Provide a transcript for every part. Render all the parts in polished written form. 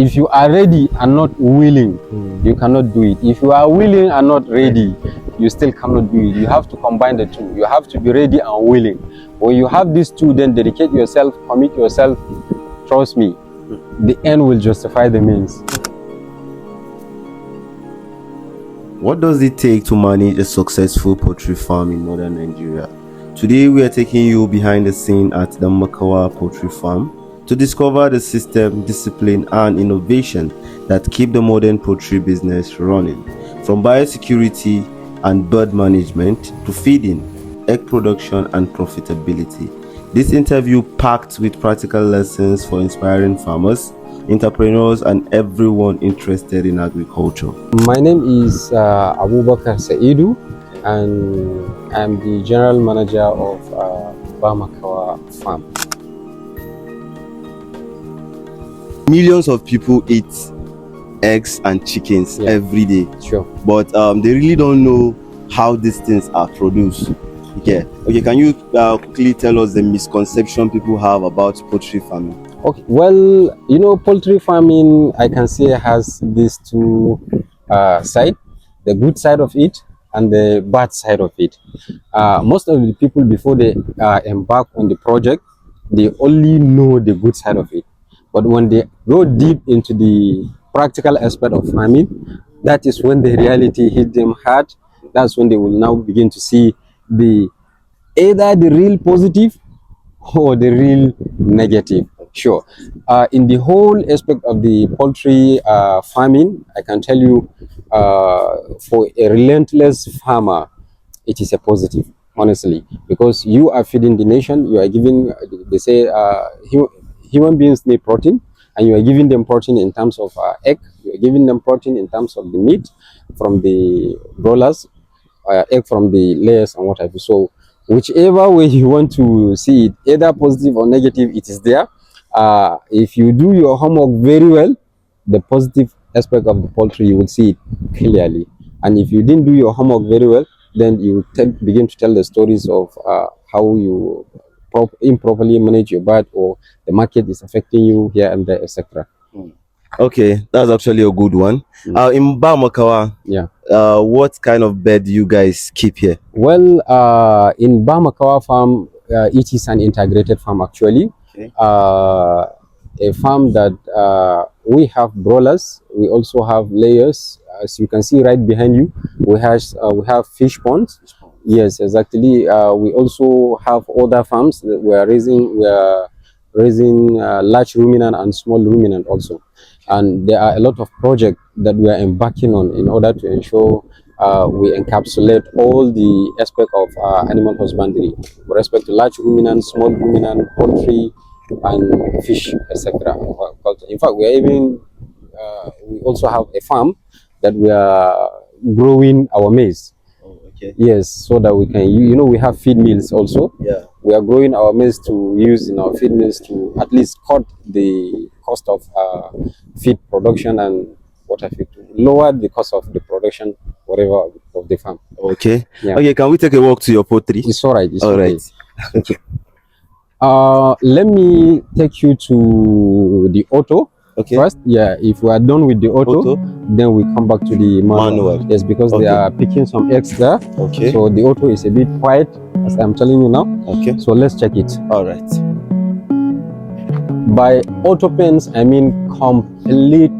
if you are ready and not willing, you cannot do it. If you are willing and not ready, you still cannot do it. You have to combine the two. You have to be ready and willing. When you have these two, then dedicate yourself, commit yourself. Trust me, the end will justify the means. What does it take to manage a successful poultry farm in northern Nigeria? Today we are taking you behind the scene at the Makawa Poultry Farm to discover the system, discipline and innovation that keep the modern poultry business running. From biosecurity and bird management to feeding, egg production and profitability. This interview packed with practical lessons for inspiring farmers, entrepreneurs and everyone interested in agriculture. My name is Abubakar Saidu, and I'm the general manager of Bamakawa Farm. Millions of people eat eggs and chickens every day. Sure. But they really don't know how these things are produced. Okay, can you quickly tell us the misconception people have about poultry farming? Okay, well, you know, poultry farming, I can say, has these two sides, the good side of it and the bad side of it. Most of the people, before they embark on the project, they only know the good side of it. But when they go deep into the practical aspect of farming, that is when the reality hit them hard. That's when they will now begin to see either the real positive or the real negative. Sure. In the whole aspect of the poultry farming, I can tell you, for a relentless farmer, it is a positive, honestly, because you are feeding the nation. You are giving, they say, human beings need protein, and you are giving them protein in terms of egg. You are giving them protein in terms of the meat from the broilers, egg from the layers and what have you. So whichever way you want to see it, either positive or negative, it is there. If you do your homework very well, the positive aspect of the poultry, you will see it clearly. And if you didn't do your homework very well, then you begin to tell the stories of how you improperly manage your bird, or the market is affecting you here and there, etc. Okay, that's actually a good one. In Bamakawa, what kind of bird do you guys keep here? Well, in Bamakawa farm, it is an integrated farm actually. Okay. A farm that we have broilers, we also have layers. As you can see right behind you, we have fish ponds. Yes, exactly. We also have other farms that we are raising large ruminant and small ruminant also. And there are a lot of projects that we are embarking on in order to ensure we encapsulate all the aspects of animal husbandry with respect to large ruminant, small ruminant, poultry, and fish, etc. In fact, we also have a farm that we are growing our maize. Oh, okay. Yes, so that we can, we have feed mills also. Yeah. We are growing our maize to use in our feed mills to at least cut the cost of feed production and what have you, to lower the cost of the production, whatever, of the farm. Okay. Yeah. Okay, can we take a walk to your poultry? It's all right. It's all okay. Right. Okay. Let me take you to the auto. Okay. First, yeah, if we are done with the auto, then we come back to the manual. Yes, because they are picking some eggs there. Okay. So the auto is a bit quiet, as I'm telling you now. Okay. So let's check it. All right. By auto pens, I mean complete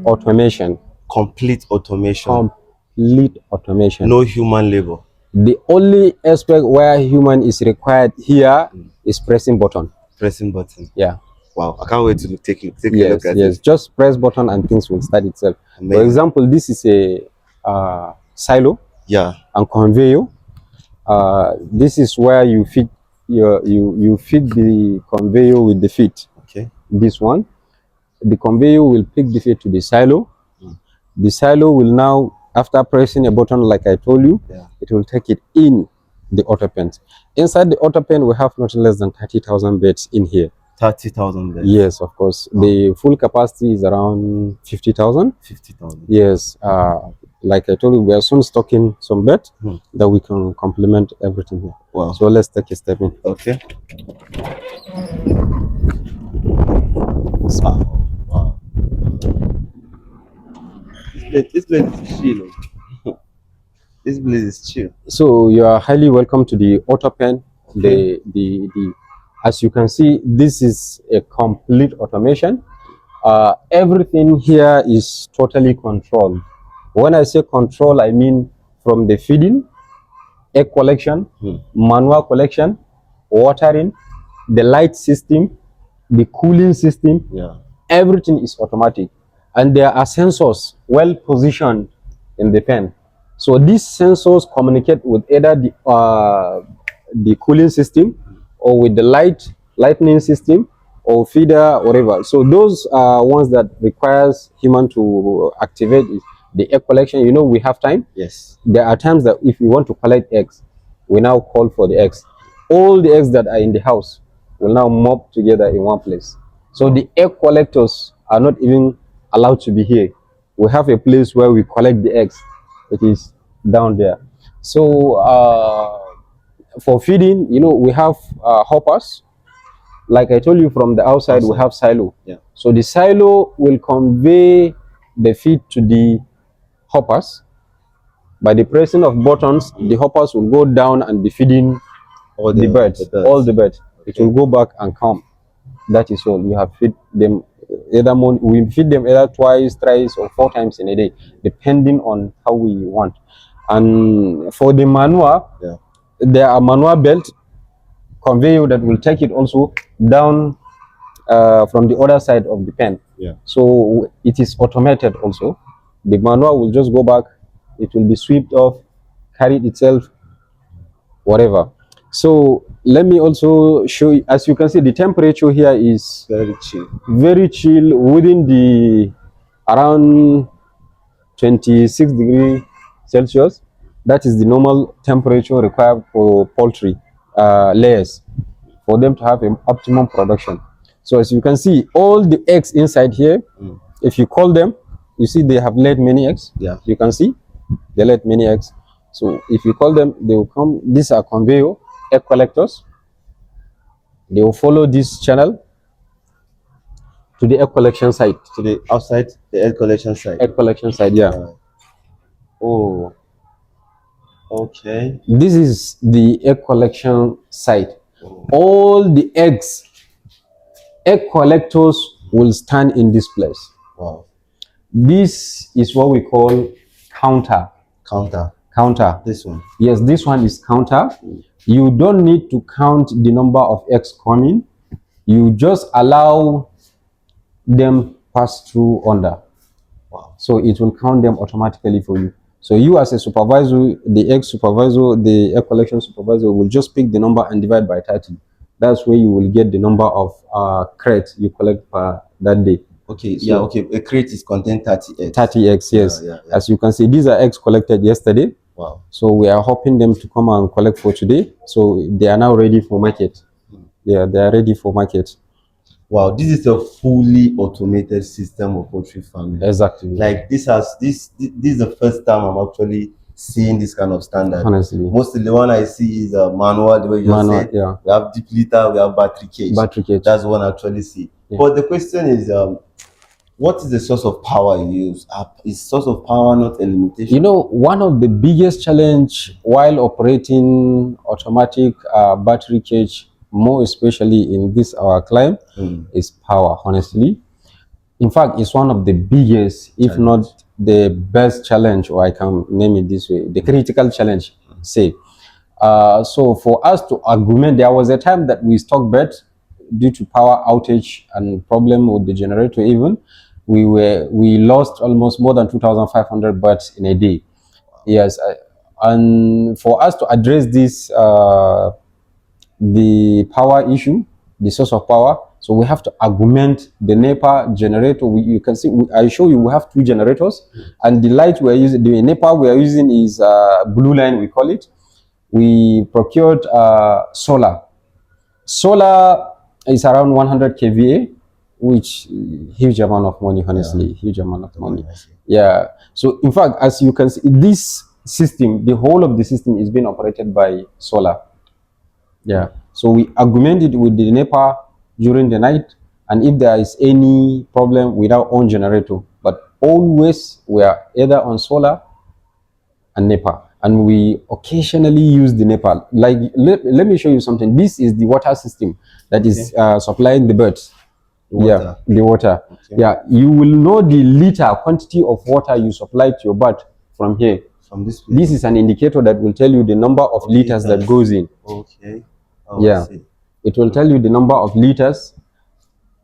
automation. Complete automation. Complete automation. No human labor. The only aspect where human is required here is pressing button. Pressing button. Yeah. Wow, I can't wait to take a look at it. Yes, just press button and things will start itself. Amazing. For example, this is a silo. Yeah. And conveyor. This is where you feed you feed the conveyor with the feed. Okay. This one, the conveyor will pick the feed to the silo. The silo will now, after pressing a button, like I told you, it will take it in the auto pen. Inside the auto pen, we have not less than 30,000 beds in here. 30,000 beds. Yes, of course. Oh. The full capacity is around 50,000. 50,000. Yes. Like I told you, we are soon stocking some beds that we can complement everything here. Wow. So let's take a step in. Okay. Wow. This place is chill. This place is chill. So you are highly welcome to the auto pen. The as you can see, this is a complete automation. Everything here is totally controlled. When I say control, I mean from the feeding, egg collection, manual collection, watering, the light system, the cooling system. Yeah. Everything is automatic, and there are sensors well positioned in the pen. So these sensors communicate with either the cooling system or with the lightning system or feeder, whatever. So those are ones that requires human to activate the egg collection. You know, we have time. Yes. There are times that if we want to collect eggs, we now call for the eggs. All the eggs that are in the house will now mob together in one place. So the egg collectors are not even allowed to be here. We have a place where we collect the eggs. It is down there. So for feeding, you know, we have hoppers. Like I told you, from the outside, we have silo. Yeah. So the silo will convey the feed to the hoppers. By the pressing of buttons, the hoppers will go down and be feeding all the birds. All the birds. Okay. It will go back and come. That is all. You have feed them either we feed them either twice, thrice, or 4 times in a day, depending on how we want. And for the manual, yeah, there are manual belt conveyor that will take it also down from the other side of the pen. Yeah. So it is automated also. The manual will just go back. It will be swept off, carried itself, whatever. So let me also show you. As you can see, the temperature here is very chill. Very chill, within the around 26 degrees Celsius. That is the normal temperature required for poultry layers for them to have an optimum production. So as you can see, all the eggs inside here, if you call them, you see they have laid many eggs. Yeah. You can see they laid many eggs. So if you call them, they will come. These are conveyor egg collectors. They will follow this channel to the egg collection site. To the outside, the egg collection site. Egg collection site, yeah. Oh, okay. This is the egg collection site. Oh. All the egg collectors will stand in this place. Wow. This is what we call counter. Counter. This one. Yes, this one is counter. You don't need to count the number of eggs coming. You just allow them pass through under. Wow. So it will count them automatically for you. So you as a supervisor, the egg supervisor, the egg collection supervisor will just pick the number and divide by 30. That's where you will get the number of crates you collect per that day. Okay, so, yeah, okay. A crate is contain 30 eggs. 30 eggs, yes. Yeah. As you can see, these are eggs collected yesterday. Wow. So we are hoping them to come and collect for today. So they are now ready for market. Yeah, they are ready for market. Wow, this is a fully automated system of poultry farming. Exactly. Like this is the first time I'm actually seeing this kind of standard. Honestly, mostly the one I see is a manual. The way you said, yeah. We have depleter, we have battery cage. That's the one I actually see. Yeah. But the question is, what is the source of power you use? Is source of power not a limitation? You know, one of the biggest challenge while operating automatic battery cage, more especially in this our climate, is power, honestly. In fact, it's one of the biggest, if not the best challenge, or I can name it this way, the critical challenge, say. So for us to augment, there was a time that we stocked birds due to power outage and problem with the generator even. We lost almost more than 2,500 birds in a day. Yes, and for us to address this, the power issue, the source of power, so we have to augment the NEPA generator. You can see, I show you, we have 2 generators, and the light we are using, the NEPA we are using is blue line, we call it. We procured solar. Solar is around 100 kVA, which huge amount of money, honestly, huge amount of money. Yeah. So in fact, as you can see, this system, the whole of the system is being operated by solar. Yeah. So we augmented with the NEPA during the night, and if there is any problem with our own generator. But always we are either on solar and NEPA, and we occasionally use the NEPA. Like let me show you something. This is the water system that is supplying the birds. Yeah, the water. Okay. Yeah, you will know the liter quantity of water you supply to your bird from here. From this place. This is an indicator that will tell you the number of liters that goes in. Okay. Oh, yeah, it will tell you the number of liters,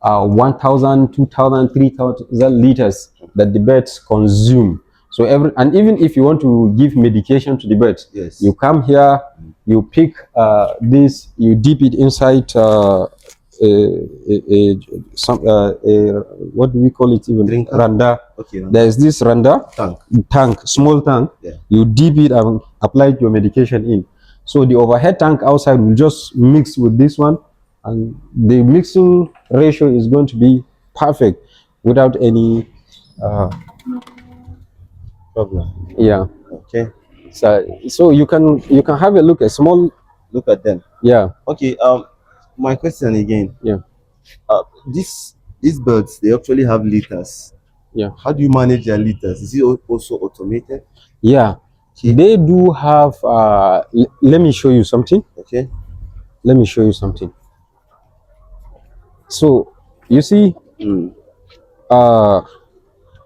1,000, 2,000, 3,000 liters that the birds consume. So even if you want to give medication to the birds, yes, you come here, you pick this, you dip it inside what do we call it even? Drinker? Randa. Okay. There is this randa tank, small tank. Yeah. You dip it and apply your medication in. So the overhead tank outside will just mix with this one, and the mixing ratio is going to be perfect without any problem. Yeah. Okay. So you can have a look, a small look at them. Yeah. Okay. My question again. Yeah. These birds, they actually have liters. Yeah. How do you manage their liters? Is it also automated? Yeah. Okay. They do have. Let me show you something. Okay. Let me show you something. So you see,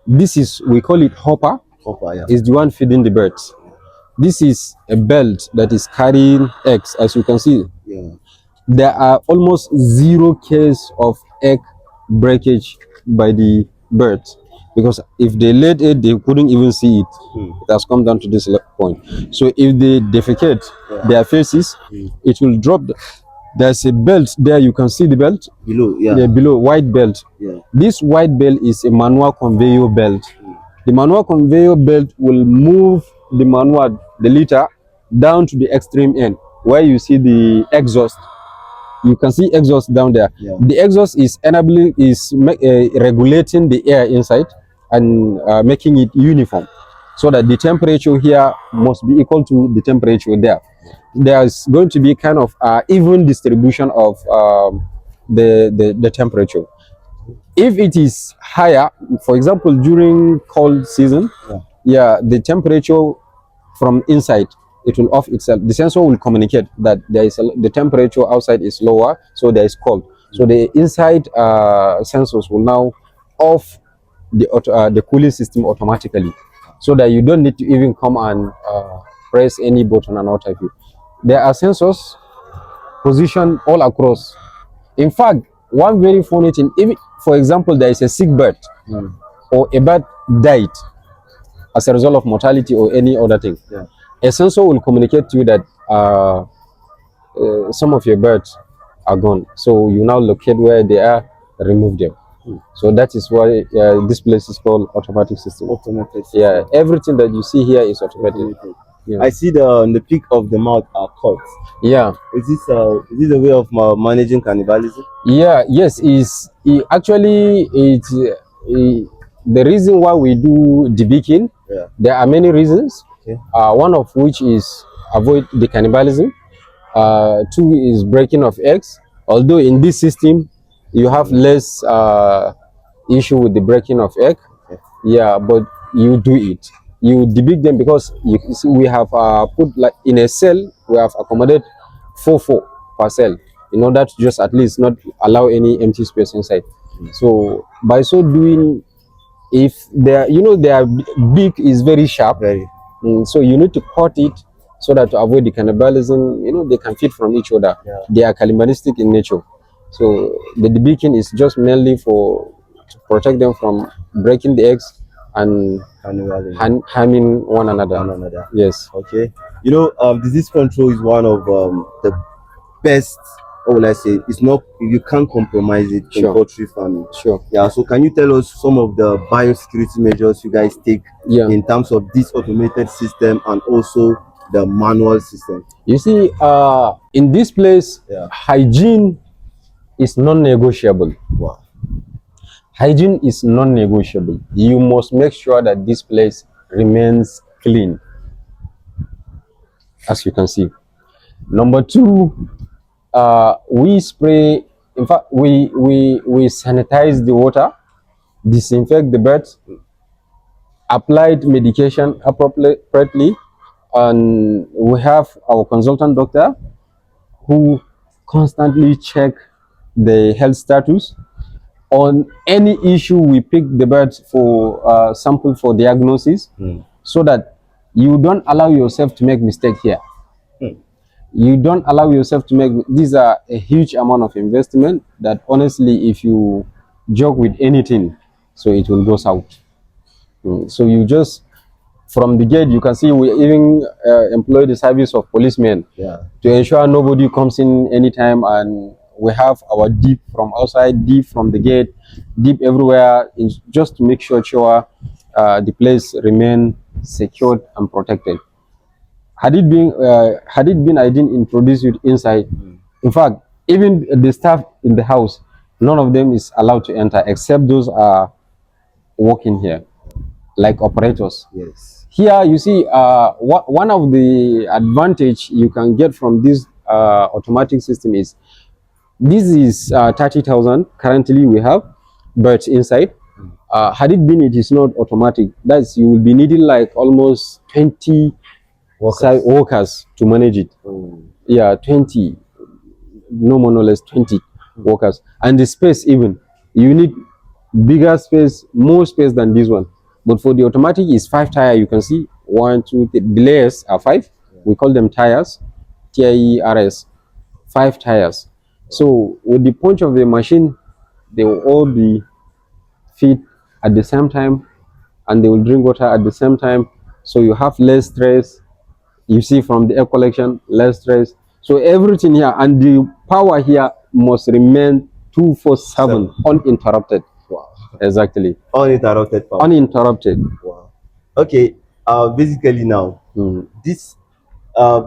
this is, we call it hopper. Hopper, yeah. Is the one feeding the birds. This is a belt that is carrying eggs, as you can see. Yeah. There are almost 0 case of egg breakage by the birds, because if they laid it, they couldn't even see it. It has come down to this point. So if they defecate their faces, it will drop. There's a belt there, you can see the belt below. Yeah. The below, white belt. Yeah. This white belt is a manual conveyor belt. The manual conveyor belt will move the litter down to the extreme end where you see the exhaust. You can see exhaust down there. Yeah. The exhaust is regulating the air inside and making it uniform, so that the temperature here must be equal to the temperature there. There's going to be kind of even distribution of the temperature. If it is higher, for example, during cold season, the temperature from inside, it will off itself. The sensor will communicate that there is the temperature outside is lower, so there is cold. So the inside sensors will now off the cooling system automatically, so that you don't need to even come and press any button and what have you. There are sensors positioned all across. In fact, one very funny thing, if, for example, there is a sick bird or a bird died as a result of mortality or any other thing, a sensor will communicate to you that some of your birds are gone. So you now locate where they are, remove them. So that is why this place is called automatic system. Automatic system. Yeah, everything that you see here is automatic. Yeah. I see the peak of the mouth are cut. Yeah. Is this a way of managing cannibalism? Yeah. Yes. Actually it's the reason why we do debeaking. Yeah. There are many reasons. Okay. One of which is avoid the cannibalism. 2 is breaking of eggs. Although in this system you have less issue with the breaking of egg. Okay. Yeah, but you do it. You debeak them because you see we have put, like, in a cell we have accommodated 4 per cell, in order to just at least not allow any empty space inside. So by so doing, if their beak is very sharp, so you need to cut it so that to avoid the cannibalism. They can feed from each other. They are cannibalistic in nature. So the debeaking is just mainly to protect them from breaking the eggs and harming one another. Yes. Okay. Disease control is one of the best, or will I say, it's not, you can't compromise it in poultry farming. Sure. Yeah. So can you tell us some of the biosecurity measures you guys take in terms of this automated system and also the manual system? You see, in this place, hygiene is non-negotiable. Wow. Hygiene is non-negotiable. You must make sure that this place remains clean, as you can see. Number 2, we spray In fact, we sanitize the water, disinfect the birds, applied medication appropriately, and we have our consultant doctor who constantly check the health status. On any issue, we pick the birds for sample for diagnosis, so that you don't allow yourself to make mistake here. You don't allow yourself to make, these are a huge amount of investment that honestly, if you joke with anything, so it will go south. So you just, from the gate, you can see we even employ the service of policemen, to ensure nobody comes in anytime, and we have our deep from outside, deep from the gate, deep everywhere, just to make sure the place remain secured and protected. Had it been I didn't introduce you inside. In fact, even the staff in the house, none of them is allowed to enter except those are working here, like operators. Yes. Here you see, one of the advantage you can get from this automatic system is, this is 30,000 currently we have, but inside, had it been it is not automatic, that's you will be needing like almost 20 workers to manage it. Yeah, 20, no more no less, 20 workers. And the space, even you need bigger space, more space than this one. But for the automatic is 5 tire. You can see 1, 2, 3. The layers are 5. We call them tires, TIERS, 5 tires. So with the punch of the machine, they will all be feed at the same time, and they will drink water at the same time. So you have less stress. You see from the air collection, less stress. So everything here, and the power here must remain 24/7 uninterrupted. Wow. Exactly. Uninterrupted power. Uninterrupted. Wow. Okay. Basically now, this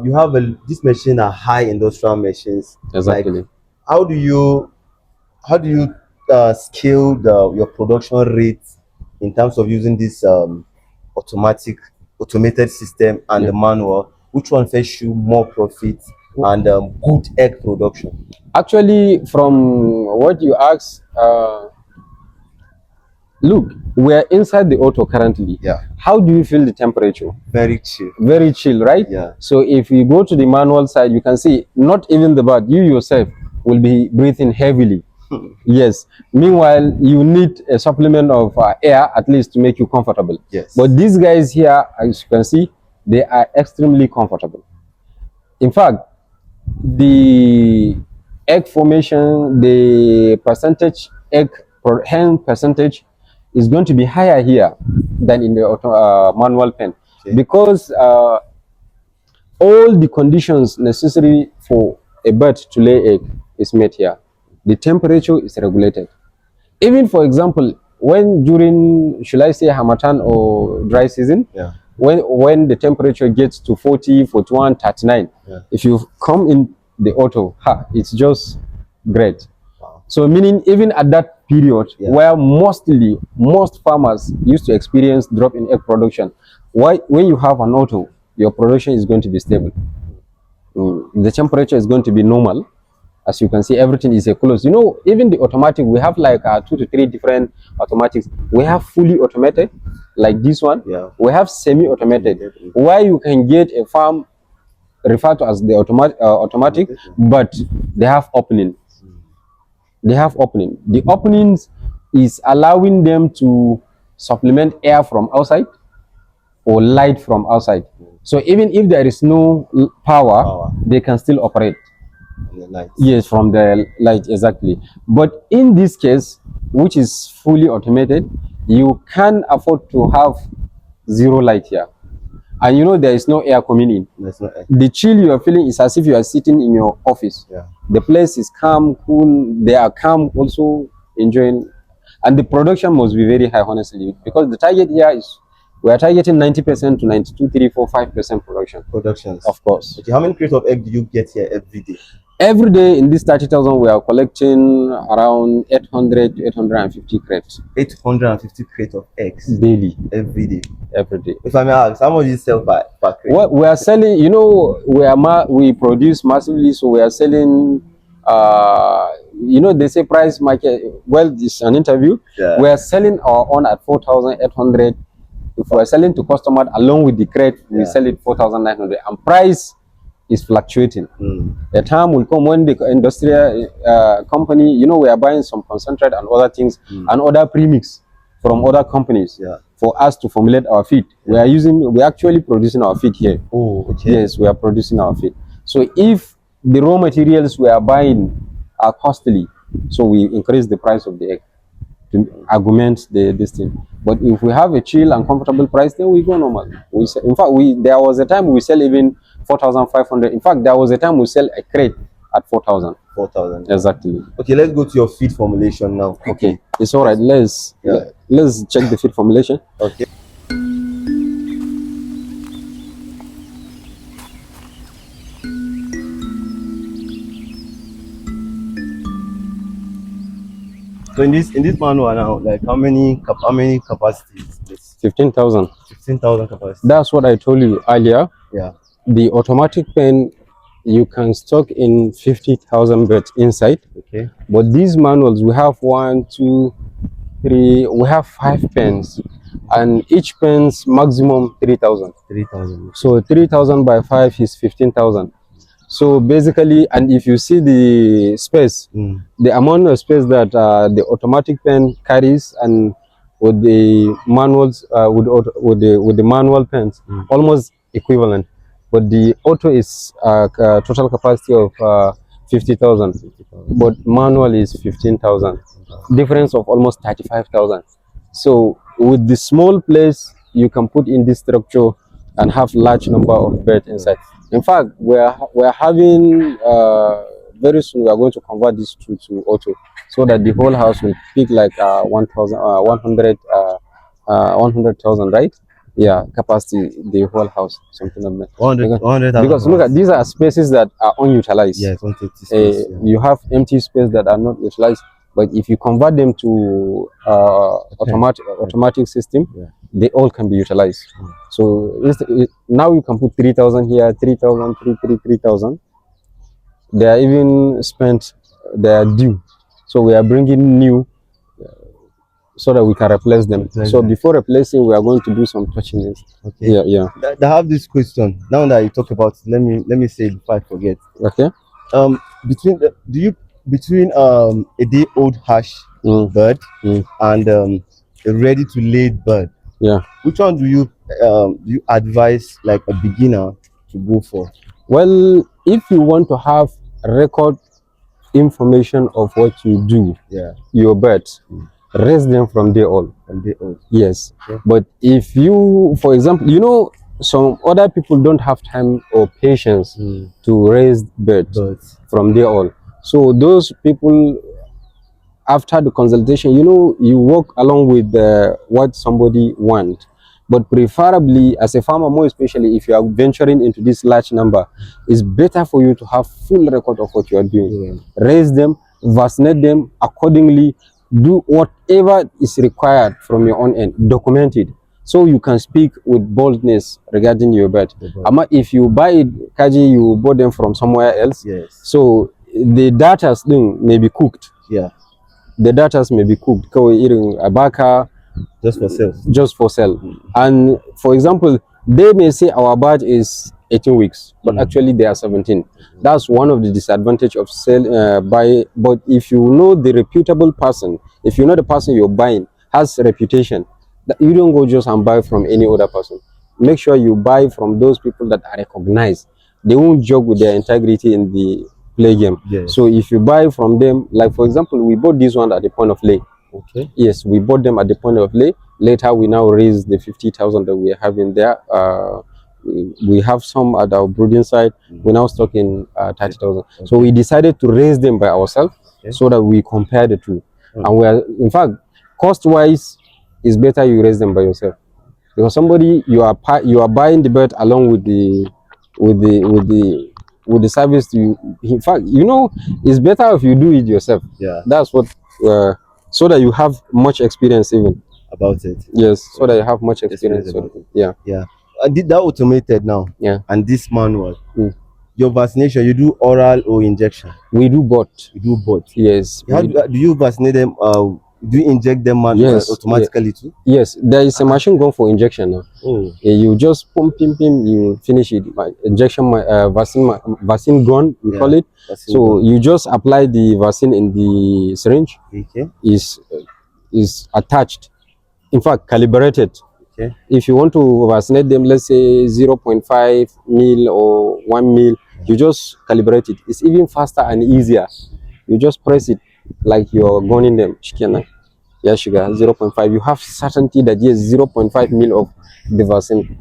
you have this machine are high industrial machines. Exactly. Like, how do you scale your production rate in terms of using this automated system and the manual? Which one fetch you more profit and good egg production? Actually, from what you asked, look, we're inside the auto currently. Yeah. How do you feel the temperature? Very chill. Very chill, right? Yeah. So if you go to the manual side, you can see not even the bird, you yourself will be breathing heavily. Yes. Meanwhile, you need a supplement of air at least to make you comfortable. Yes. But these guys here, as you can see, they are extremely comfortable. In fact, the egg formation, the percentage egg per hen percentage is going to be higher here than in the manual pen, because all the conditions necessary for a bird to lay egg is met here. The temperature is regulated. Even for example, when during, should I say, Hamatan or dry season, when the temperature gets to 40, 41, 39, if you come in the auto, it's just great. Wow. So meaning even at that period where most farmers used to experience drop in egg production, when you have an auto, your production is going to be stable. The temperature is going to be normal. As you can see, everything is closed. You know, even the automatic, we have like 2 to 3 different automatics. We have fully automated, like this one. We have semi-automated, where you can get a farm referred to as the automatic, but they have opening. They have opening. The openings is allowing them to supplement air from outside or light from outside. So even if there is no power, they can still operate. Yes, from the light, exactly. But in this case, which is fully automated, you can afford to have zero light here. And you know there is no air coming in. There's no air. The chill you are feeling is as if you are sitting in your office. The place is calm, cool. They are calm, also enjoying. And the production must be very high, honestly, because the target here is, we are targeting 90% to 92, 3, 4, 5% production. Productions. Of course. Okay, how many crates of egg do you get here every day? Every day in this 30,000, we are collecting around 800 to 850 crates. 850 crates of eggs daily. Every day. Every day. If I may ask, how much do you sell per crate? What we are selling, you know, we produce massively, so we are selling you know, they say price market. Well, it's an interview. Yeah. We are selling our own at 4,800. If we are selling to customer along with the crate, we sell it 4,900. And price is fluctuating. A time will come when the industrial company, you know, we are buying some concentrate and other things and other premix from other companies for us to formulate our feed. We are actually producing our feed here. Oh, okay. Yes, we are producing our feed. So if the raw materials we are buying are costly, so we increase the price of the egg to augment this thing. But if we have a chill and comfortable price, then we go normal. We sell, in fact, there was a time we sell even 4,500. In fact, there was a time we sell a crate at 4,000. 4,000. Exactly. Okay, let's go to your feed formulation now. Okay, it's all right. Let's check the feed formulation. Okay. So in this manual now, like how many capacities? 15,000. 15,000 capacity. That's what I told you earlier. Yeah. The automatic pen, you can stock in 50,000 birds inside. Okay. But these manuals, we have 1, 2, 3. We have 5 pens, and each pen's maximum 3,000. 3,000. So 3,000 by 5 is 15,000. So basically, and if you see the space, the amount of space that the automatic pen carries, and with the manuals, with the manual pens, almost equivalent. But the auto is total capacity of 50,000, but manual is 15,000. Difference of almost 35,000. So with the small place, you can put in this structure and have large number of birds inside. In fact, we're having very soon we are going to convert this to auto, so that the whole house will pick like 100,000, right? Yeah, capacity, the whole house, something like that. 100,000. Because look at, these are spaces that are unutilized. Yes, 150 space. You have empty space that are not utilized, but if you convert them to automatic system, they all can be utilized. So now you can put 3,000 here, 3,000, 3,000. They are even spent, they are due. So we are bringing new so that we can replace them. So before replacing, we are going to do some touching. Okay. Yeah. I have this question. Now that you talk about it, let me say it before I forget. Okay. Between a day old hash bird and a ready to lay bird, which one do you advise like a beginner to go for? Well, if you want to have record information of what you do, your birds, raise them from day old. Yes. But if you, for example, you know, some other people don't have time or patience to raise birds from day old. So those people, after the consultation, you know, you work along with what somebody wants. But preferably, as a farmer, more especially if you are venturing into this large number, it's better for you to have full record of what you are doing. Raise them, vaccinate them accordingly, do whatever is required from your own end, document it, so you can speak with boldness regarding your bird. If you buy it, Kaji, you bought them from somewhere else. So the data thing may be cooked. The data may be cooked. Eating a baka, just for sale. And for example, they may say our batch is 18 weeks, but actually they are 17. That's one of the disadvantage of sell buy. But if you know the reputable person, if you know the person you're buying has a reputation, that you don't go just and buy from any other person. Make sure you buy from those people that are recognized. They won't joke with their integrity in the play game. So if you buy from them, like for example, we bought this one at the point of lay. Yes, we bought them at the point of lay. Later, we now raise the 50,000 that we have in there. We have some at our brooding side. We now stock in 30,000. So we decided to raise them by ourselves, so that we compare the two. And we are, in fact, cost-wise, it's better you raise them by yourself, because somebody you are buying the bird along with the service. In fact, you know, it's better if you do it yourself. That's what. So that you have much experience even about it. Yes, so that you have much experience. I did that automated now. And this manual. your vaccination, you do oral or injection? We do both. You do both. Yes. How do you vaccinate them? Do you inject them Yes. automatically too? Yes. There is a machine going for injection now. Oh, You just pump, you finish it. Injection, vaccine gun, we call it. So you just apply the vaccine in the syringe. okay. Is attached. In fact, calibrated. Okay. If you want to vaccinate them, let's say 0.5 mil or 1 mil, you just calibrate it. It's even faster and easier. You just press it like you're gunning them. Yeah, sugar 0.5. You have certainty that yes, 0.5 mil of the vaccine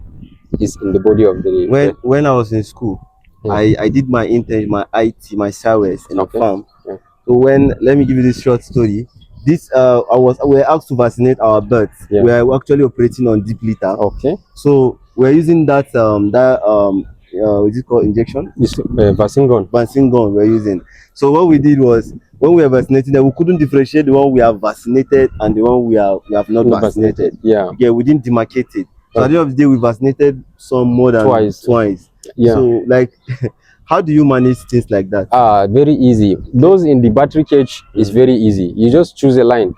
is in the body of the. When I was in school, I did my intern, my IT, my service in a farm. Yeah. So let me give you this short story. We were asked to vaccinate our birds. Yeah. We are actually operating on deep litter. Okay. So we're using that what is it called, injection? It's vaccine gun. Vaccine gun we're using. So what we did was, when we were vaccinating them, we couldn't differentiate the one we have vaccinated and the one we have not vaccinated. Yeah. Yeah, we didn't demarcate it. So at the end of the day, we vaccinated some more than twice. Yeah. So like, how do you manage things like that? Very easy. Those in the battery cage is very easy. You just choose a line.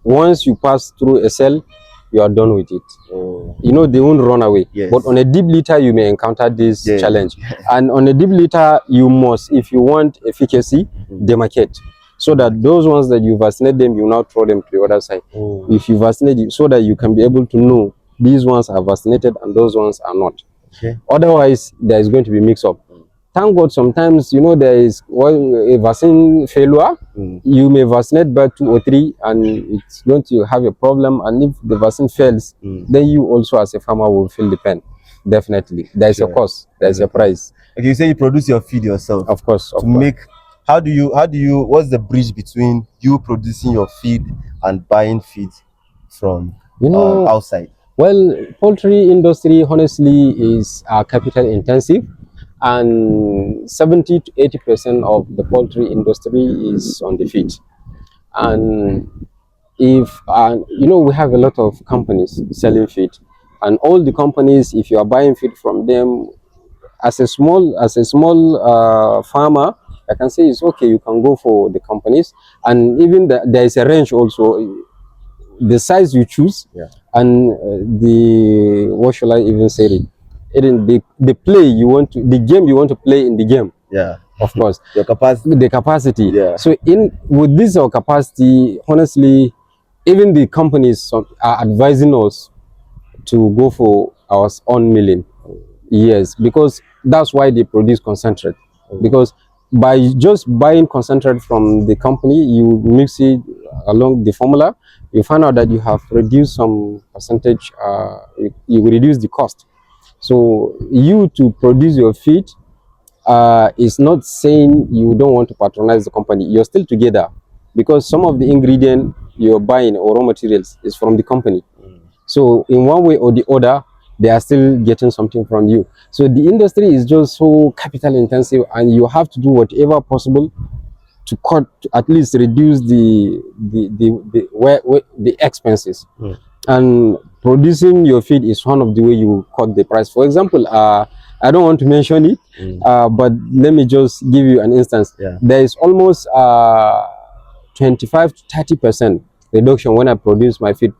Once you pass through a cell, you are done with it. You know, they won't run away. Yes. But on a deep litter, you may encounter this challenge. And on a deep litter, you must, if you want efficacy, demarcate. So that those ones that you vaccinate them, you now throw them to the other side. If you vaccinate it, so that you can be able to know these ones are vaccinated and those ones are not. Okay. Otherwise, there is going to be mix-up. Thank God, sometimes, you know, there is a vaccine failure. You may vaccinate bird 2 or 3 and it's going to have a problem. And if the vaccine fails, then you also as a farmer will feel the pain. Definitely. There is a cost. There is a price. Okay, you say you produce your feed yourself. Of course. How do you, what's the bridge between you producing your feed and buying feed from outside? Well, poultry industry, honestly, is capital intensive. And 70 to 80% of the poultry industry is on the feed. And if you know, we have a lot of companies selling feed, and all the companies, if you are buying feed from them, as a small farmer, I can say it's okay, you can go for the companies. And even there is a range also, the size you choose, and the, what shall I even say it, the play you want to, the game you want to play in the game. Yeah, of course. Your capacity. The capacity. Yeah. So with this our capacity, honestly, even the companies are advising us to go for our own milling. Yes, because that's why they produce concentrate. Because by just buying concentrate from the company, you mix it along the formula, you find out that you have reduced some percentage, you reduce the cost. So you to produce your feed is not saying you don't want to patronize the company. You're still together, because some of the ingredient you're buying or raw materials is from the company. So in one way or the other, they are still getting something from you. So the industry is just so capital intensive, and you have to do whatever possible to cut, to at least reduce the expenses. And producing your feed is one of the way you cut the price. For example, I don't want to mention it, but let me just give you an instance. There is almost 25 to 30% reduction when I produce my feed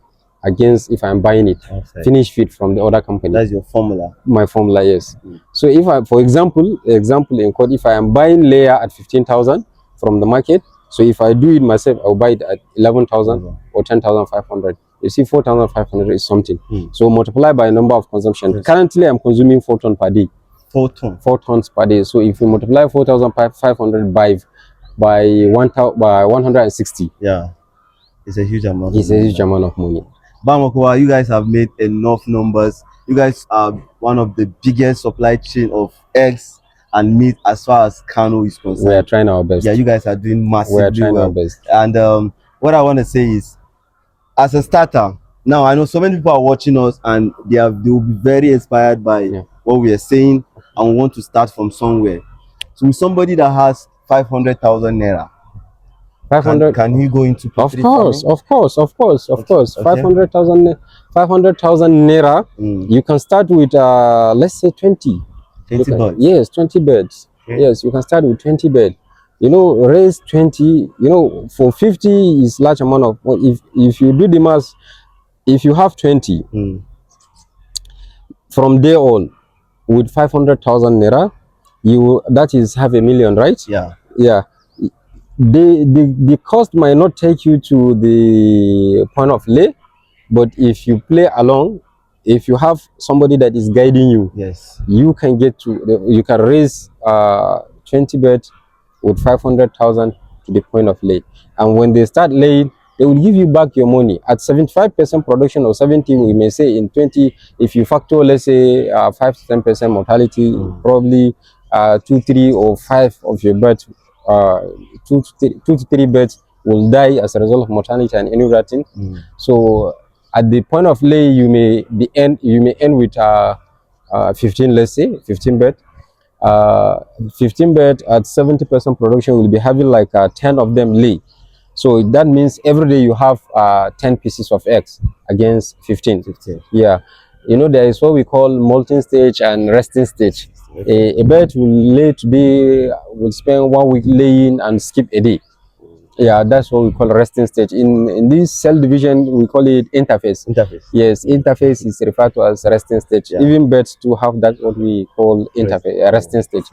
against if I'm buying it finished feed from the other company. That's your formula. My formula, yes. So if I, for example in quote, if I am buying layer at 15,000 from the market, so if I do it myself, I'll buy it at 11,000 or 10,500. You see, 4,500 is something. So multiply by number of consumption. Currently, I'm consuming 4 tons per day. 4 tons. 4 tons per day. So if you multiply 4,500 by 160, yeah, it's a huge amount. It's a huge amount of money. Bamakawa, you guys have made enough numbers. You guys are one of the biggest supply chain of eggs and meat as far as Kano is concerned. We are trying our best. Yeah, you guys are doing massively well. We are trying our best. And what I want to say is, as a starter, now I know so many people are watching us and they will be very inspired by what we are saying and want to start from somewhere. So with somebody that has 500,000 naira, 500, can he go into poultry farming? Of course. Okay. 500,000 naira. You can start with let's say 20. 20 birds. Yes, 20 birds. Okay. Yes, you can start with 20 birds. You know, raise 20. You know, for 50 is large amount of. If you do the math, if you have 20 from day on with 500,000 naira, that is half a million, right? Yeah. Yeah. The cost might not take you to the point of lay, but if you play along, if you have somebody that is guiding you, Yes. you can you can raise 20 birds with 500,000 to the point of lay. And when they start laying, they will give you back your money at 75% production or 70. We may say in 20, if you factor, let's say 5 to 10% mortality, probably 2, 3, or 5 of your birds, 2 to 3 birds will die as a result of mortality and any other thing. So at the point of lay, you may end with 15, let's say 15 bird. 15 bird at 70% production will be having like 10 of them lay. So that means every day you have 10 pieces of eggs against 15. Yeah. You know, there is what we call molting stage and resting stage. A bird will lay today, will spend 1 week laying and skip a day. Yeah, that's what we call resting stage. In this cell division, we call it interface. Yes, interface is referred to as resting stage. Yeah. Even birds to have that what we call interface, resting stage.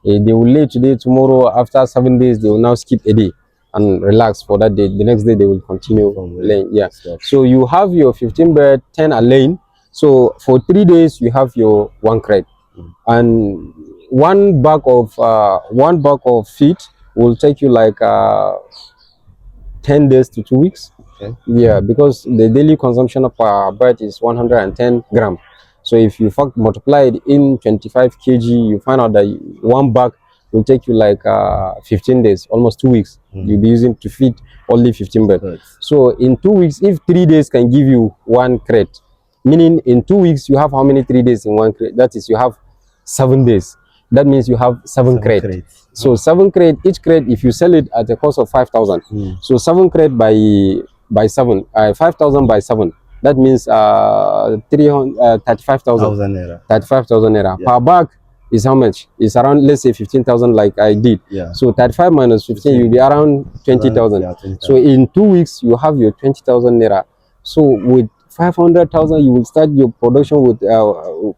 They will lay today, tomorrow, after 7 days, they will now skip a day and relax for that day. The next day, they will continue laying. Yeah. So you have your 15 bird, 10 are laying. So for 3 days, you have your 1 crate. And one bag of feed will take you like 10 days to 2 weeks. Okay. Yeah, because the daily consumption of a bird is 110 grams. So if you multiply it in 25 kg, you find out that 1 bag will take you like 15 days, almost 2 weeks. You'll be using to feed only 15 birds. So in 2 weeks, if 3 days can give you 1 crate, meaning in 2 weeks, you have how many 3 days in 1 crate? That is, you have 7 days. That means you have 7 crates. So 7 crate, each crate, if you sell it at a cost of 5,000, so 7 crate by 7, 5,000 by 7. That means 35,000 naira. 35,000 naira. Yeah. Per bag is how much? It's around, let's say 15,000, like I did. Yeah. So 35 minus 15, you'll be around 20,000. Yeah, 20, so in 2 weeks, you have your 20,000 naira. So with 500,000, you will start your production with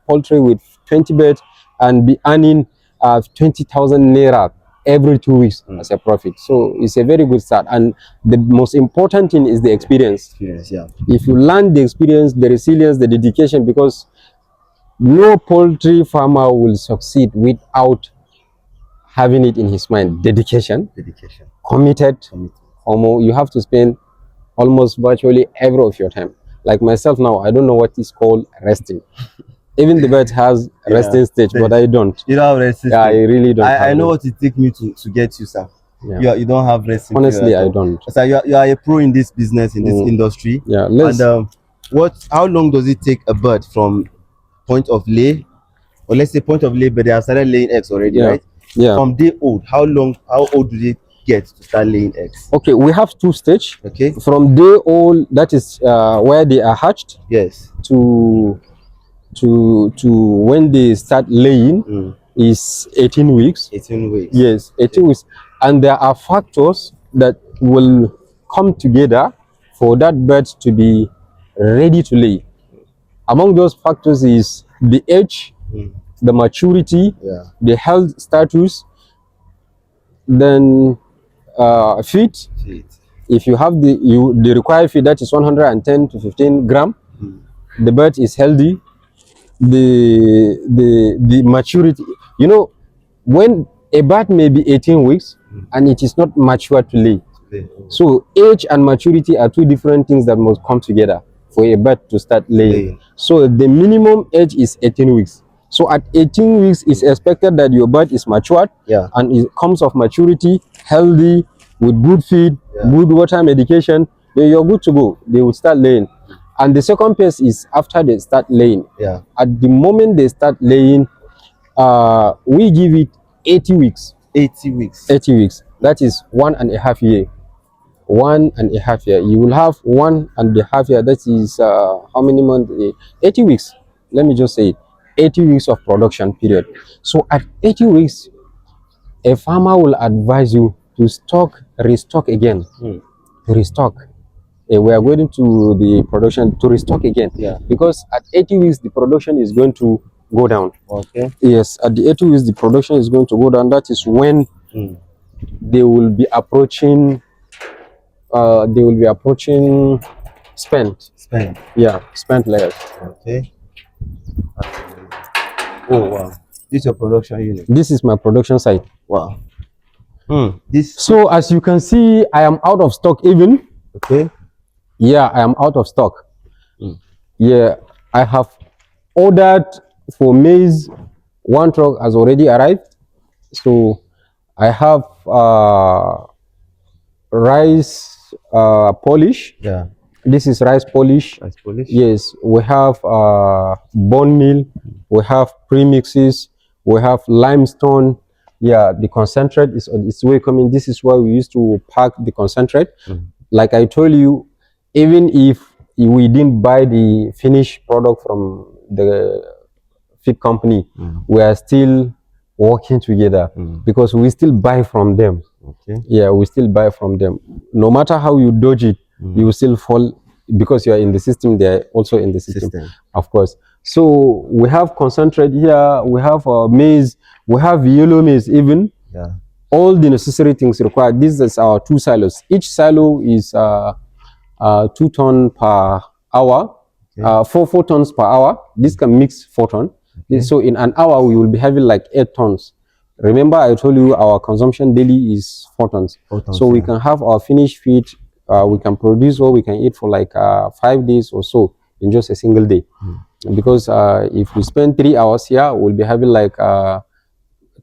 poultry with 20 birds and be earning 20,000 naira every 2 weeks as a profit. So it's a very good start. And the most important thing is the experience. Yeah. If you learn the experience, the resilience, the dedication, because no poultry farmer will succeed without having it in his mind. Dedication. Committed. You have to spend almost virtually every of your time. Like myself now, I don't know what is called resting. Even the bird has resting stage, but I don't. You don't have resting stage? I really don't. I know what it takes me to get you, sir. Yeah. You don't have resting. Honestly, I don't. So you are a pro in this business, in this industry. Yeah. And how long does it take a bird from point of lay, or let's say point of lay, but they have started laying eggs already, right? Yeah. From day old, how old do they get to start laying eggs? Okay, we have 2 stages. Okay. From day old, that is where they are hatched. Yes. To when they start laying is 18 weeks. 18 weeks. Yes, 18 weeks. And there are factors that will come together for that bird to be ready to lay. Among those factors is the age, the maturity, the health status, then feed. If you have the required feed, that is 110 to 15 gram, the bird is healthy. The maturity, you know, when a bird may be 18 weeks and it is not mature to lay. So age and maturity are 2 different things that must come together for a bird to start laying. So the minimum age is 18 weeks. So at 18 weeks, it's expected that your bird is matured, and it comes of maturity, healthy, with good feed, good water medication. Then you're good to go. They will start laying. And the second phase is after they start laying. At the moment they start laying, we give it 80 weeks. 80 weeks. 80 weeks. That is 1.5 years. 1.5 years. You will have 1.5 years. That is how many months? 80 weeks. Let me just say it. 80 weeks of production period. So at 80 weeks, a farmer will advise you to restock again, to restock. We are going to the production to restock again, because at 80 weeks the production is going to go down. Okay. Yes, at the 80 weeks the production is going to go down. That is when they will be approaching. They will be approaching spent. Spend. Yeah, spent layers. Okay. Oh wow. This is your production unit. This is my production site. Wow. This. So as you can see, I am out of stock even. Okay. Yeah, I am out of stock. Yeah, I have ordered for maize. One truck has already arrived. So I have rice polish. Yeah. This is rice polish. Rice polish. Yes, we have bone meal. We have premixes. We have limestone. Yeah, the concentrate is on its way coming. This is why we used to pack the concentrate. Like I told you, even if we didn't buy the finished product from the feed company, we are still working together because we still buy from them. Okay. Yeah, we still buy from them. No matter how you dodge it, you will still fall because you are in the system. They are also in the system, of course. So we have concentrate here. We have maize. We have yellow maize even. Yeah. All the necessary things required. This is our 2 silos. Each silo is 2 tons per hour. 4 tons per hour. This can mix 4 tons. So in an hour we will be having like 8 tons. Remember, I told you our consumption daily is 4 tons. 4 tons, so we can have our finished feed. We can produce what we can eat for like 5 days or so in just a single day. Because if we spend 3 hours here, we'll be having like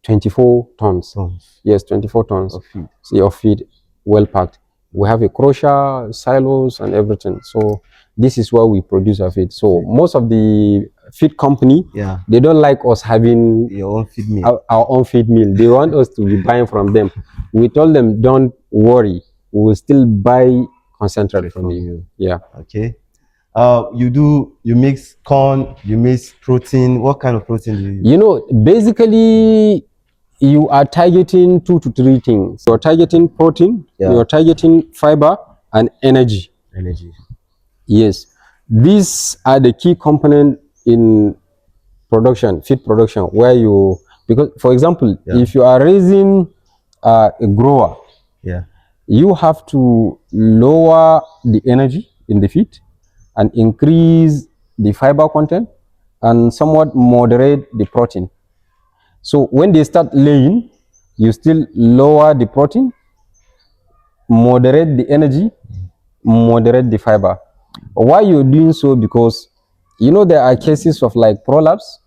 24 tons. Yes, 24 tons of feed. Of feed, well packed. We have a crusher, silos, and everything. So this is where we produce our feed. So most of the feed company, they don't like us having your own feed mill. Our own feed mill. They want us to be buying from them. We told them, don't worry, we will still buy concentrate from you. Yeah. Okay. You mix corn, you mix protein. What kind of protein do you use? You know, basically you are targeting 2 to 3 things. You're targeting protein, you're targeting fiber, and energy. Yes, these are the key components in production, feed production, where you, because for example, if you are raising a grower, you have to lower the energy in the feed and increase the fiber content and somewhat moderate the protein. So when they start laying, you still lower the protein, moderate the energy, moderate the fiber. Why you're doing so? Because you know there are cases of like prolapse.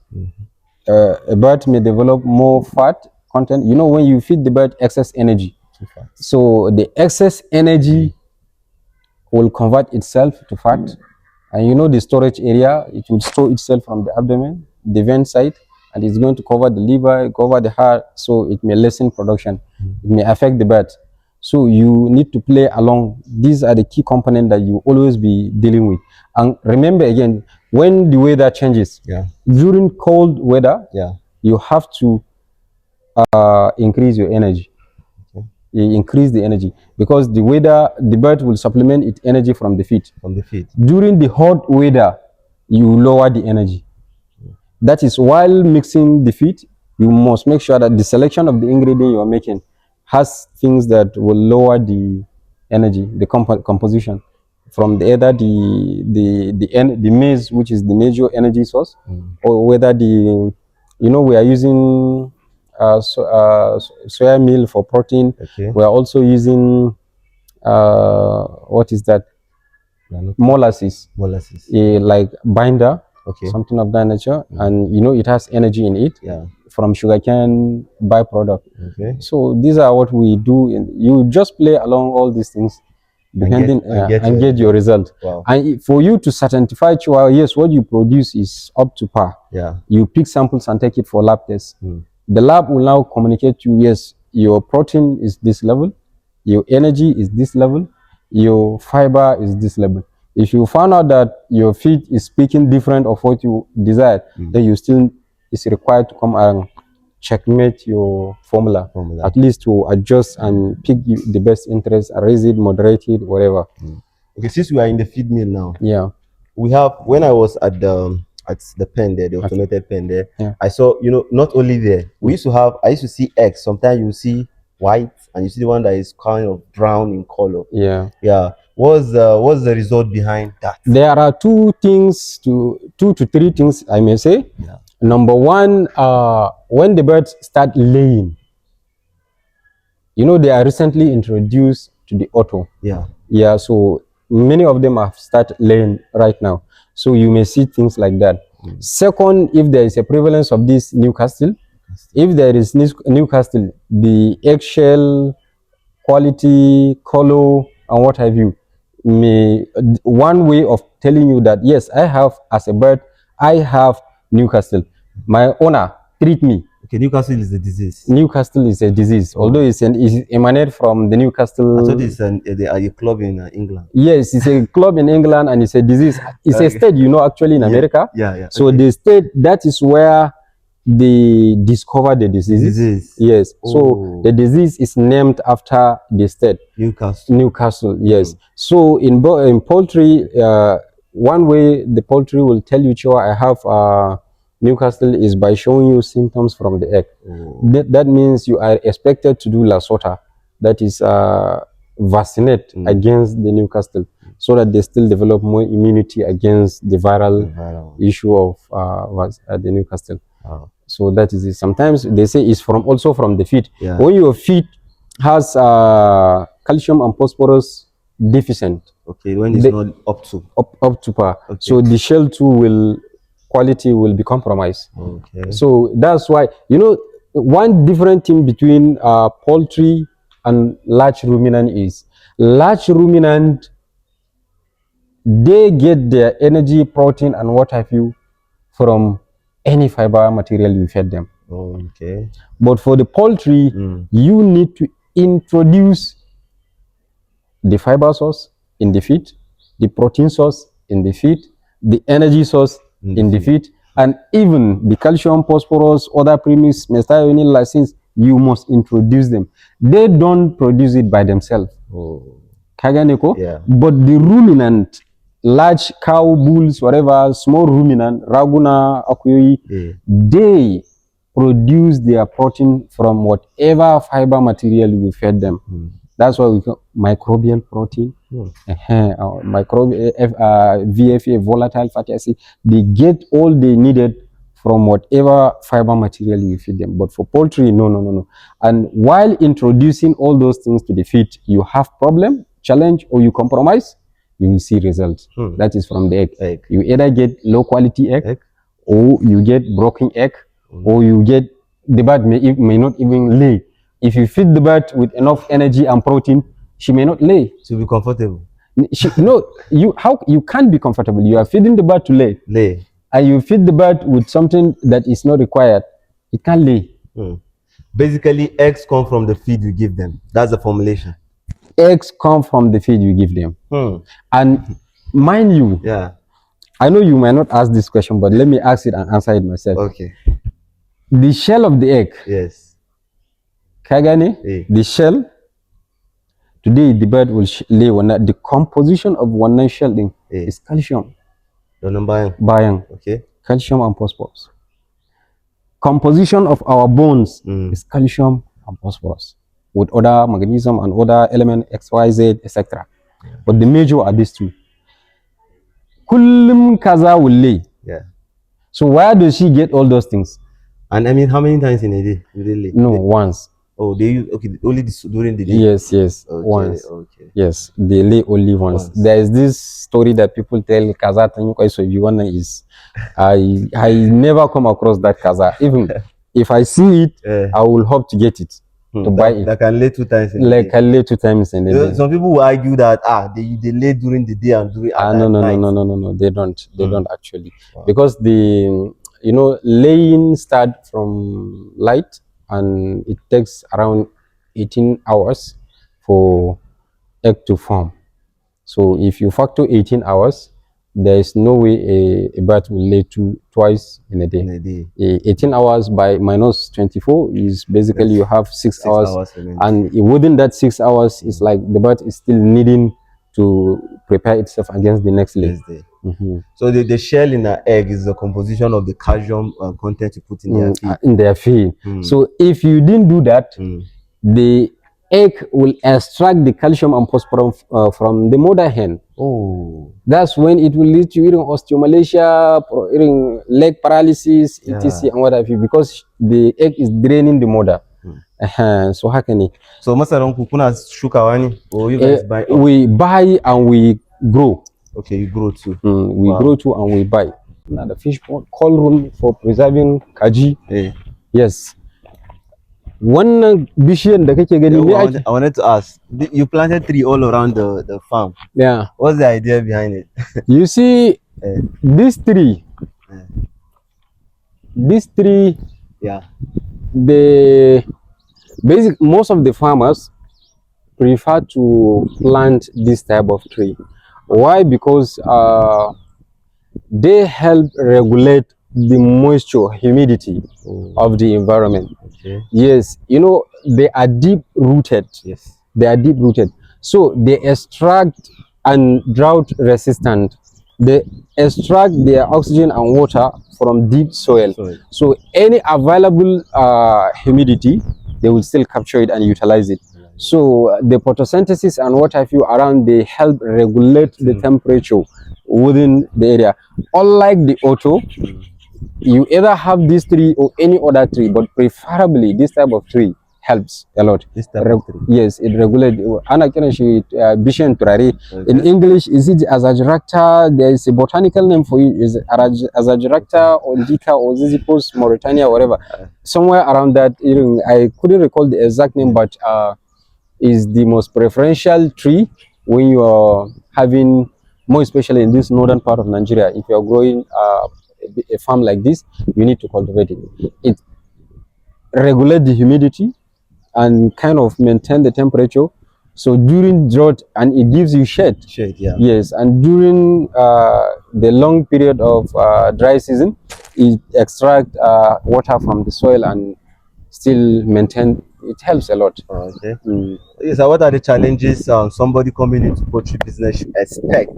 A bird may develop more fat content. You know, when you feed the bird excess energy, so the excess energy will convert itself to fat. And you know the storage area, it will store itself from the abdomen, the vein side, and it's going to cover the liver, cover the heart, so it may lessen production. It may affect the bird. So you need to play along. These are the key components that you always be dealing with. And remember again, when the weather changes, during cold weather, you have to increase your energy. You increase the energy because the weather, the bird will supplement its energy from the feed. During the hot weather, you lower the energy. That is, while mixing the feed, you must make sure that the selection of the ingredient you are making has things that will lower the energy, the composition from either the maize, which is the major energy source, or whether we are using soya meal for protein. We are also using what is that? Molasses, like binder, something of that nature, and you know it has energy in it from sugarcane byproduct. So these are what we do. You just play along all these things, depending and get your result. And for you to certify, yes, what you produce is up to par. You pick samples and take it for lab tests. The lab will now communicate to you, yes, your protein is this level, your energy is this level, your fiber is this level. If you found out that your feed is speaking different of what you desired, then you still is required to come and checkmate your formula, at least to adjust and pick the best interest, raise it, moderate it, whatever. Okay, since we are in the feed mill now, Yeah. we have, when I was at the pen there, the automated pen there, Yeah. I saw, not only there, I used to see eggs. Sometimes you see white and you see the one that is kind of brown in color. Yeah. What's the result behind that? There are two to three things I may say. Number one, when the birds start laying, they are recently introduced to the auto. So many of them have started laying right now, so you may see things like that. Second, if there is a prevalence of this Newcastle, if there is Newcastle, the eggshell quality, color, and what have you, one way of telling you that yes, I have, as a bird, I have Newcastle. My owner treat me. Okay, Newcastle is a disease. Newcastle is a disease, although it's emanated from the Newcastle. I thought it's a club in England. Yes, it's a club in England, and it's a disease. It's a state, actually in America. So the state, that is where they discover the disease. Yes. So the disease is named after the state. Newcastle. Yes. So in poultry, one way the poultry will tell you, I have Newcastle, is by showing you symptoms from the egg. That means you are expected to do Lasota, that is vaccinate against the Newcastle, so that they still develop more immunity against the viral issue of the Newcastle. So that is it. Sometimes they say it's also from the feed. When your feed has calcium and phosphorus deficient, when it's not up to par, so the shell too quality will be compromised. So that's why, one different thing between poultry and large ruminant is, large ruminant, they get their energy, protein, and what have you from any fiber material you fed them. But for the poultry, you need to introduce the fiber source in the feed, the protein source in the feed, the energy source in the feed, and even the calcium, phosphorus, other premix, methionine, lysines, you must introduce them. They don't produce it by themselves. But the ruminant, large cow, bulls, whatever, small ruminant, raguna, akuyoyi, they produce their protein from whatever fiber material you fed them. That's why we call microbial protein, VFA, volatile fatty acid. They get all they needed from whatever fiber material you feed them. But for poultry, no. And while introducing all those things to the feed, you have problem, challenge, or you compromise, you will see results. That is from the egg. You either get low quality egg, or you get broken egg, or you get the bird may not even lay. If you feed the bird with enough energy and protein, she may not lay. To be comfortable. You can't be comfortable. You are feeding the bird to lay. And you feed the bird with something that is not required, it can't lay. Basically, eggs come from the feed you give them. That's the formulation. Eggs come from the feed you give them. And mind you, I know you might not ask this question, but let me ask it and answer it myself. The shell of the egg. Kagane, the shell. Today the bird will lay one. The composition of one shell is calcium. Bayang. Calcium and phosphorus. Composition of our bones is calcium and phosphorus, with other magnesium and other element XYZ, etc. But the major are these two. Kullum kaza will lay. So where does she get all those things? And I mean, how many times in a day do they lay? No, once. Oh, they use only during the day. Yes, once. Yes, they lay only once. There is this story that people tell kaza tanyuka, so you wanna is I never come across that kaza. Even if I see it, I will hope to get it. To buy it. Like I lay 2 times in a day. I lay 2 times in a day. Some people will argue that they lay during the day and during at night. No, they don't. They don't actually. Because the laying start from light, and it takes around 18 hours for egg to form. So if you factor 18 hours, there is no way a bird will lay twice in a day. 18 hours by minus 24 is basically you have 6 hours, and within that 6 hours, it's like the bird is still needing to prepare itself against the next lay. So the shell in an egg is the composition of the calcium content you put in their feed. So if you didn't do that, the egg will extract the calcium and phosphorus from the mother hen. Oh, that's when it will lead to osteomalacia, leg paralysis, etc. and what have you, because the egg is draining the mother. So how can it? So masaran ku kuna shukawa ne, or you guys buy? We buy and we grow. Okay, you grow too. We grow too and we buy. Now the fish pond, cold room for preserving kaji. Yes. One bishiyan da kake gani me ake? I wanted to ask, you planted 3 all around the farm. Yeah. What's the idea behind it? You see, these three, yeah, the basic, most of the farmers prefer to plant this type of tree. Why? Because they help regulate the moisture, humidity of the environment. Yes, you know, they are deep rooted. Yes, they are deep rooted, so they extract and drought resistant. They extract their oxygen and water from deep soil. So any available humidity, they will still capture it and utilize it. So the photosynthesis and what have you around, they help regulate the temperature within the area. Unlike the auto, you either have this tree or any other tree, but preferably this type of tree helps a lot. This type of tree. Yes, it regulates. Bishan turare. In English, is it Azadiracta? There is a botanical name for it. Is Azadiracta or Indica or Zizipus, Mauritania, whatever. Somewhere around that, I couldn't recall the exact name, but is the most preferential tree when you are having, more especially in this northern part of Nigeria. If you are growing a farm like this, you need to cultivate it. It regulates the humidity and kind of maintain the temperature. So during drought, and it gives you shade. Shade, yeah. Yes, and during the long period of dry season, it extracts water from the soil and still maintain. It helps a lot. Okay. Yes, so what are the challenges somebody coming into poultry business should expect,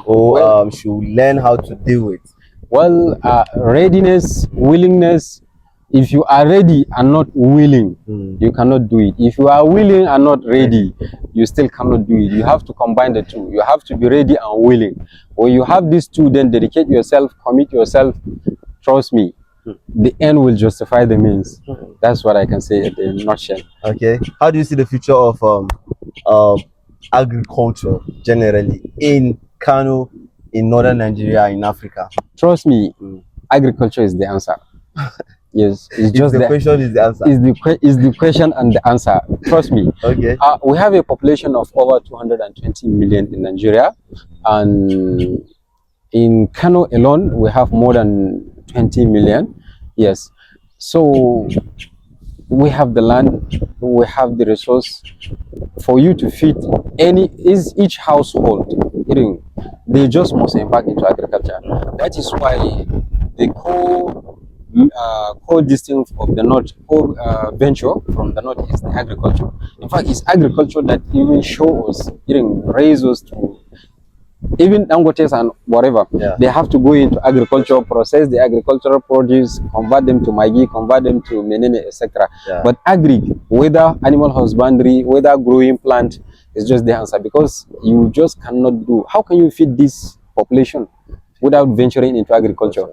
or should learn how to deal with? Well, readiness, willingness. If you are ready and not willing, you cannot do it. If you are willing and not ready, you still cannot do it. You have to combine the two. You have to be ready and willing. When you have these two, then dedicate yourself, commit yourself. Trust me, the end will justify the means. That's what I can say in a nutshell. Okay. How do you see the future of agriculture generally in Kano, in northern Nigeria, in Africa? Trust me, agriculture is the answer. Yes, it's just the question is the answer. Is the question and the answer. Trust me. Okay. We have a population of over 220 million in Nigeria, and in Kano alone, we have more than 20 million. Yes. So we have the land, we have the resource for you to feed each household. They just must embark into agriculture. That is why the core distance of the north, core venture from the north is the agriculture. In fact, it's agriculture that even shows us, raise us to even Dangotes and whatever. They have to go into agriculture, process the agricultural produce, convert them to Maggi, convert them to Menene, etc. But agri, whether animal husbandry, whether growing plant, is just the answer, because you just cannot do. How can you feed this population without venturing into agriculture?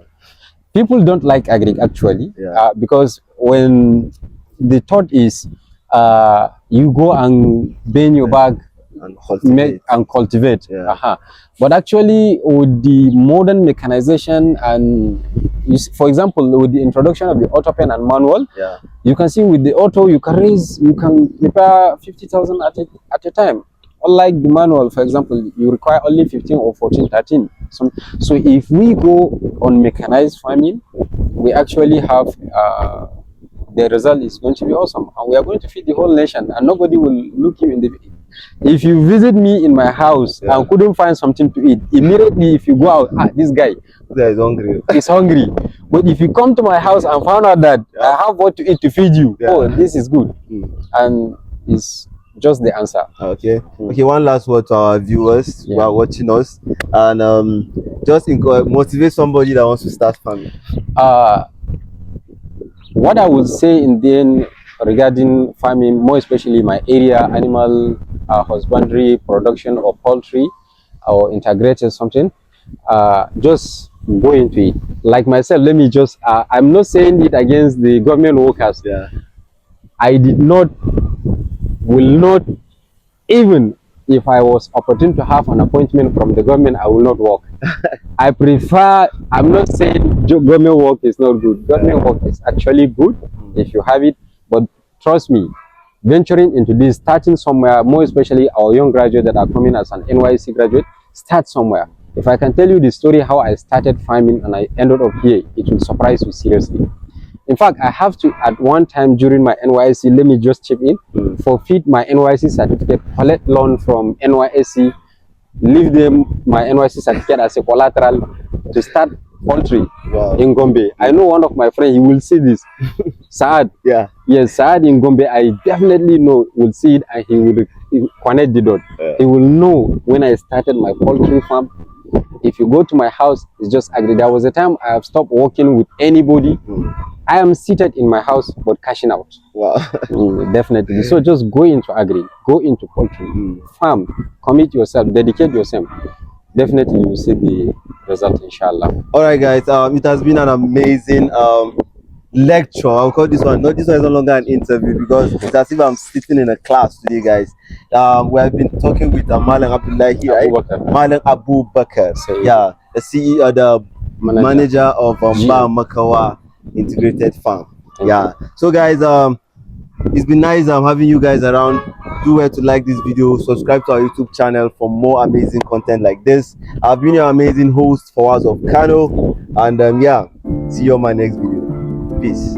People don't like agri actually, because when the thought is you go and bend your back and cultivate. But actually, with the modern mechanization and, for example, with the introduction of the auto pen and manual, you can see with the auto you can prepare 50,000 at a time. Unlike the manual, for example, you require only 15 or 14, 13. So if we go on mechanized farming, we actually have the result is going to be awesome, and we are going to feed the whole nation, and nobody will look you in the If you visit me in my house Yeah. and couldn't find something to eat, immediately if you go out, this guy There is hungry. is hungry. But if you come to my house and found out that I have what to eat to feed you, oh, this is good. And it's just the answer. Okay. Okay, one last word to our viewers who are watching us, and just motivate somebody that wants to start farming. What I would say in the end regarding farming, more especially my area, animal husbandry, production or poultry or integrated something, just go into it. Like myself, let me just, I'm not saying it against the government workers. Yeah. I did not, will not, even if I was opportune to have an appointment from the government, I will not work. I prefer, I'm not saying government work is not good. Government work is actually good if you have it, but trust me, venturing into this, starting somewhere, more especially our young graduates that are coming as an NYC graduate, start somewhere. If I can tell you the story how I started farming and I ended up here, it will surprise you seriously. In fact, I have to, at one time during my NYSC, let me just chip in, forfeit my NYSC certificate, collect loan from NYSC, leave them my NYC certificate as a collateral to start poultry in Gombe. I know one of my friends, he will see this. Saad. Yeah. Yes, Saad in Gombe, I definitely know will see it and he will connect the dot. He will know when I started my poultry farm. If you go to my house, it's just agri. There was a time I have stopped working with anybody. I am seated in my house but cashing out. Wow. Definitely. So just go into agri, go into poultry, farm, commit yourself, dedicate yourself. Definitely you will see the result, inshallah. All right, guys. It has been an amazing lecture. I'll call this one. No, this one is no longer an interview because it's as if I'm sitting in a class today, guys. We have been talking with Malang Abdullahi, right? Malang Abu Bakr. Yeah, the CEO, the manager of Makawa Integrated Farm. Yeah. So, guys, it's been nice having you guys around. Do well to like this video, subscribe to our YouTube channel for more amazing content like this. I've been your amazing host for Hours of Kano, and yeah, see you on my next video. Peace.